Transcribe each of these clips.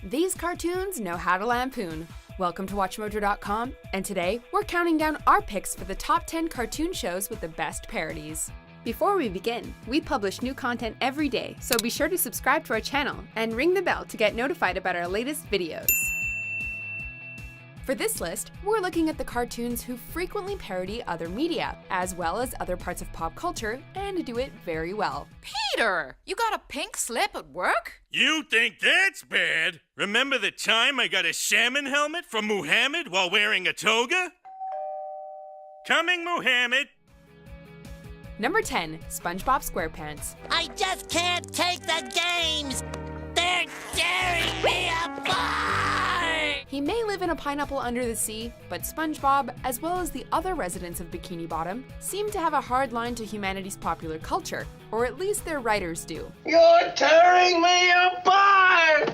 These cartoons know how to lampoon. Welcome to WatchMojo.com, and today we're counting down our picks for the top 10 cartoon shows with the best parodies. Before we begin, we publish new content every day, so be sure to subscribe to our channel and ring the bell to get notified about our latest videos. For this list, we're looking at the cartoons who frequently parody other media, as well as other parts of pop culture, and do it very well. Peter, you got a pink slip at work? You think that's bad? Remember the time I got a salmon helmet from Muhammad while wearing a toga? Coming, Muhammad! Number 10, SpongeBob SquarePants. I just can't take the games! They're tearing me apart! He may live in a pineapple under the sea, but SpongeBob, as well as the other residents of Bikini Bottom, seem to have a hard line to humanity's popular culture, or at least their writers do. You're tearing me apart!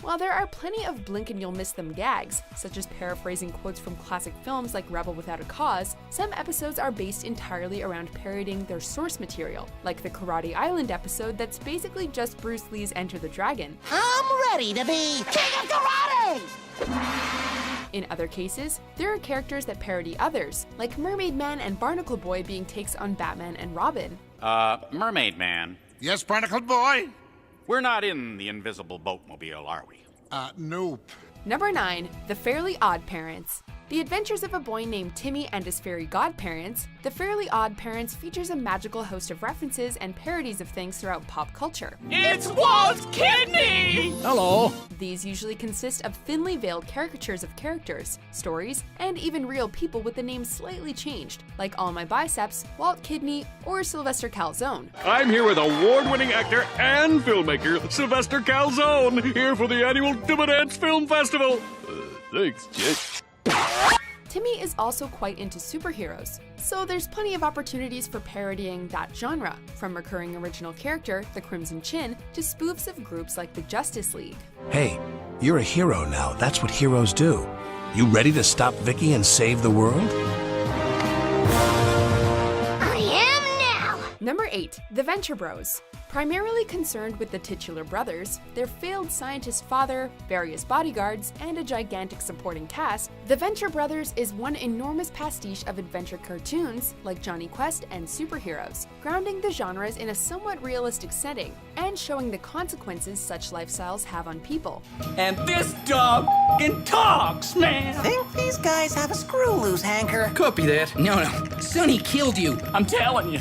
While there are plenty of blink and you'll miss them gags, such as paraphrasing quotes from classic films like Rebel Without a Cause, some episodes are based entirely around parodying their source material, like the Karate Island episode that's basically just Bruce Lee's Enter the Dragon. I'm ready to be King of Karate! In other cases, there are characters that parody others, like Mermaid Man and Barnacle Boy being takes on Batman and Robin. Mermaid Man. Yes, Barnacle Boy? We're not in the invisible boatmobile, are we? Nope. Number 9, The Fairly Odd Parents. The Adventures of a Boy Named Timmy and His Fairy Godparents, The Fairly Odd Parents features a magical host of references and parodies of things throughout pop culture. It's Walt's kidney! Hello. These usually consist of thinly veiled caricatures of characters, stories, and even real people with the names slightly changed, like All My Biceps, Walt Kidney, or Sylvester Calzone. I'm here with award-winning actor and filmmaker Sylvester Calzone, here for the annual Dividends Film Festival. Thanks, Jet. Timmy is also quite into superheroes, so there's plenty of opportunities for parodying that genre, from recurring original character, the Crimson Chin, to spoofs of groups like the Justice League. Hey, you're a hero now. That's what heroes do. You ready to stop Vicky and save the world? I am now! Number 8, The Venture Bros. Primarily concerned with the titular brothers, their failed scientist father, various bodyguards, and a gigantic supporting cast, The Venture Brothers is one enormous pastiche of adventure cartoons like Johnny Quest and superheroes, grounding the genres in a somewhat realistic setting and showing the consequences such lifestyles have on people. And this dog f***ing talks, man! Think these guys have a screw loose, Hanker? Could be that. No. Sonny killed you. I'm telling you.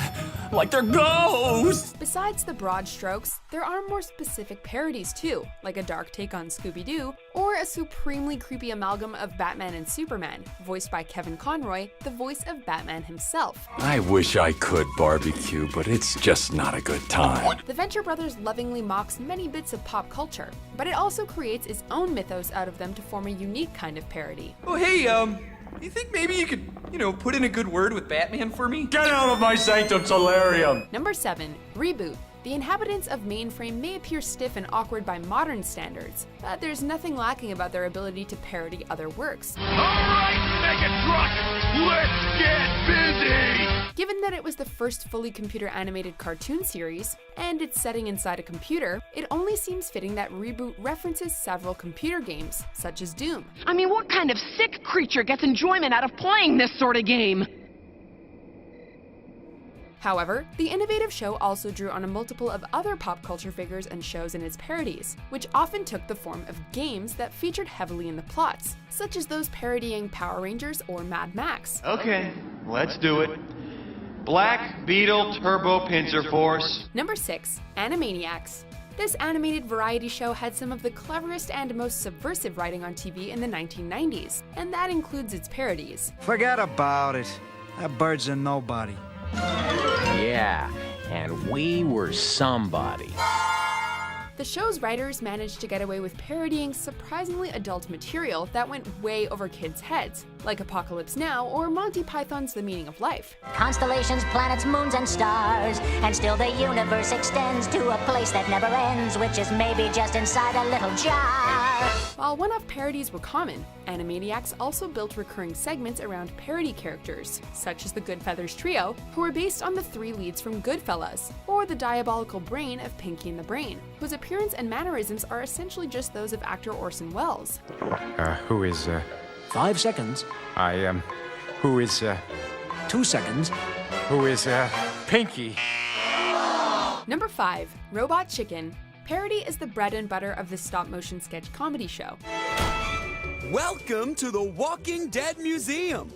Like they're ghosts! Besides the broad strokes, there are more specific parodies too, like a dark take on Scooby-Doo, or a supremely creepy amalgam of Batman and Superman, voiced by Kevin Conroy, the voice of Batman himself. I wish I could barbecue, but it's just not a good time. The Venture Brothers lovingly mocks many bits of pop culture, but it also creates its own mythos out of them to form a unique kind of parody. Oh, hey, you think maybe you could, put in a good word with Batman for me? Get out of my sanctum solarium! Number 7, Reboot. The inhabitants of Mainframe may appear stiff and awkward by modern standards, but there's nothing lacking about their ability to parody other works. Alright, Megatruck, let's get busy! Given that it was the first fully computer-animated cartoon series, and it's setting inside a computer, it only seems fitting that Reboot references several computer games, such as Doom. I mean, what kind of sick creature gets enjoyment out of playing this sort of game? However, the innovative show also drew on a multiple of other pop culture figures and shows in its parodies, which often took the form of games that featured heavily in the plots, such as those parodying Power Rangers or Mad Max. Okay, let's do it. Black Beetle Turbo Pincer Force. Number 6, Animaniacs. This animated variety show had some of the cleverest and most subversive writing on TV in the 1990s, and that includes its parodies. Forget about it. That bird's a nobody. Yeah, and we were somebody. The show's writers managed to get away with parodying surprisingly adult material that went way over kids' heads, like Apocalypse Now or Monty Python's The Meaning of Life. Constellations, planets, moons, and stars, and still the universe extends to a place that never ends, which is maybe just inside a little jar. While one-off parodies were common, Animaniacs also built recurring segments around parody characters, such as the Goodfeathers Trio, who were based on the 3 leads from Goodfellas, or the diabolical brain of Pinky and the Brain, whose appearance appearance and mannerisms are essentially just those of actor Orson Welles. Who is, 5 seconds. who is, 2 seconds. who is, Pinky? Number 5. Robot Chicken. Parody is the bread and butter of this stop-motion sketch comedy show. Welcome to the Walking Dead Museum!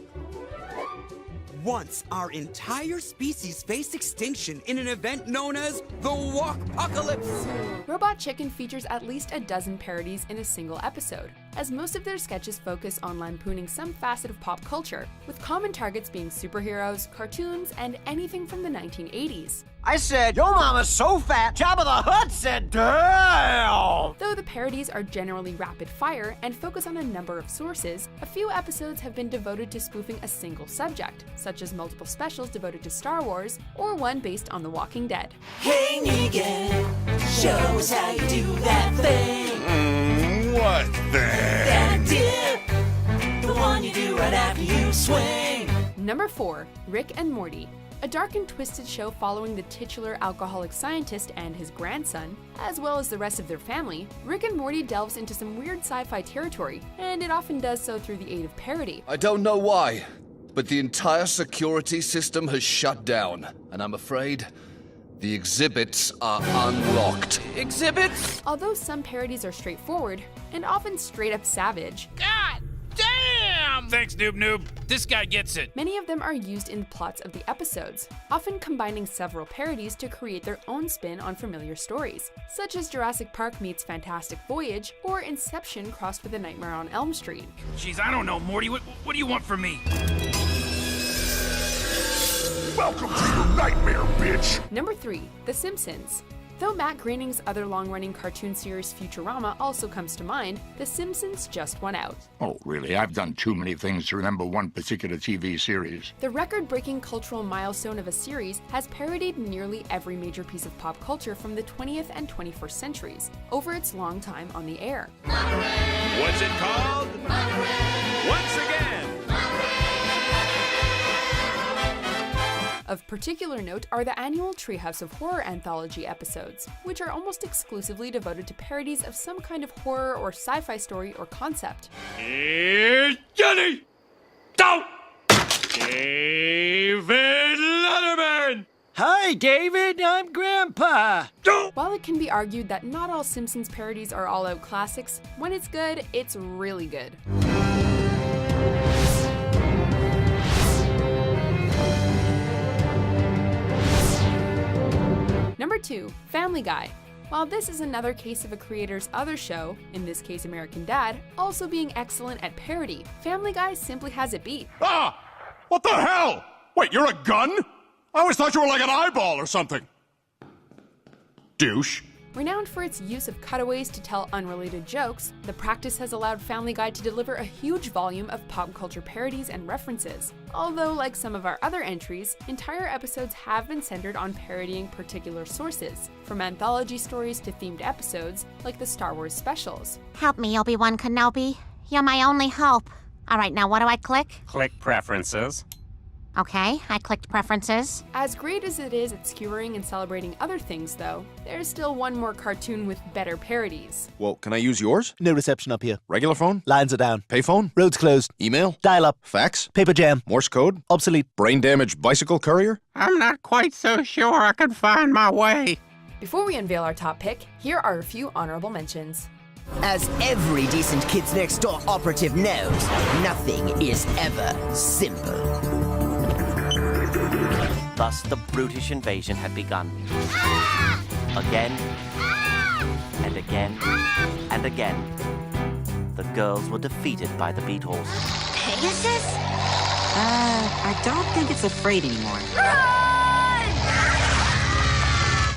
Once, our entire species faced extinction in an event known as the Walkpocalypse. Robot Chicken features at least a dozen parodies in a single episode, as most of their sketches focus on lampooning some facet of pop culture, with common targets being superheroes, cartoons, and anything from the 1980s. I said, your mama's so fat, Jabba the Hutt said, damn! Though the parodies are generally rapid fire and focus on a number of sources, a few episodes have been devoted to spoofing a single subject, such as multiple specials devoted to Star Wars, or one based on The Walking Dead. Hey, Negan, show us how you do that thing. What thing? That dip, the one you do right after you swing. Number 4. Rick and Morty. A dark and twisted show following the titular alcoholic scientist and his grandson, as well as the rest of their family, Rick and Morty delves into some weird sci-fi territory, and it often does so through the aid of parody. I don't know why, but the entire security system has shut down, and I'm afraid the exhibits are unlocked. Exhibits? Although some parodies are straightforward, and often straight up savage, God damn! Thanks, Noob Noob. This guy gets it. many of them are used in the plots of the episodes, often combining several parodies to create their own spin on familiar stories, such as Jurassic Park meets Fantastic Voyage, or Inception crossed with A Nightmare on Elm Street. Jeez, I don't know, Morty. What do you want from me? Welcome to your nightmare, bitch! Number 3. The Simpsons. Though Matt Groening's other long-running cartoon series Futurama also comes to mind, The Simpsons just won out. Oh, really? I've done too many things to remember one particular TV series. The record-breaking cultural milestone of a series has parodied nearly every major piece of pop culture from the 20th and 21st centuries, over its long time on the air. What's it called? Once again! Of particular note are the annual Treehouse of Horror anthology episodes, which are almost exclusively devoted to parodies of some kind of horror or sci-fi story or concept. Here's Johnny! Don't! David Letterman! Hi, David. I'm Grandpa. While it can be argued that not all Simpsons parodies are all-out classics, when it's good, it's really good. Number 2. Family Guy. While this is another case of a creator's other show, in this case American Dad, also being excellent at parody, Family Guy simply has it beat. Ah! What the hell? Wait, you're a gun? I always thought you were like an eyeball or something. Douche. Renowned for its use of cutaways to tell unrelated jokes, the practice has allowed Family Guy to deliver a huge volume of pop culture parodies and references. Although, like some of our other entries, entire episodes have been centered on parodying particular sources, from anthology stories to themed episodes, like the Star Wars specials. Help me, Obi-Wan Kenobi. You're my only hope. All right, now what do I click? Click Preferences. Okay, I clicked Preferences. As great as it is at skewering and celebrating other things, though, there's still one more cartoon with better parodies. Well, can I use yours? No reception up here. Regular phone? Lines are down. Payphone? Roads closed. Email? Dial up. Fax? Paper jam. Morse code? Obsolete. Brain damaged bicycle courier? I'm not quite so sure I can find my way. Before we unveil our top pick, here are a few honorable mentions. As every decent Kids Next Door operative knows, nothing is ever simple. Thus the brutish invasion had begun. Again, and again, and again. The girls were defeated by the Beatles. Pegasus? I don't think it's afraid anymore.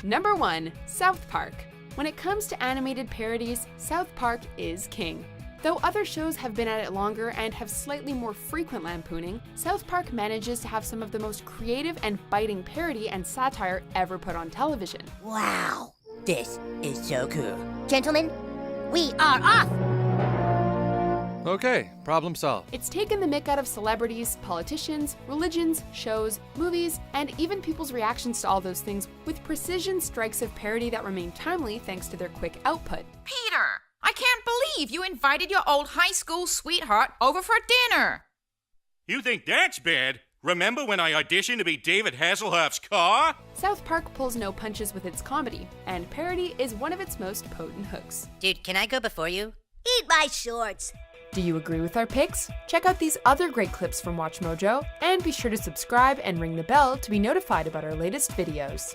Number 1. South Park. When it comes to animated parodies, South Park is king. Though other shows have been at it longer and have slightly more frequent lampooning, South Park manages to have some of the most creative and biting parody and satire ever put on television. Wow, this is so cool. Gentlemen, we are off! Okay, problem solved. It's taken the mick out of celebrities, politicians, religions, shows, movies, and even people's reactions to all those things with precision strikes of parody that remain timely thanks to their quick output. Peter, I can't believe you invited your old high school sweetheart over for dinner. You think that's bad? Remember when I auditioned to be David Hasselhoff's car? South Park pulls no punches with its comedy, and parody is one of its most potent hooks. Dude, can I go before you? Eat my shorts! Do you agree with our picks? Check out these other great clips from WatchMojo, and be sure to subscribe and ring the bell to be notified about our latest videos.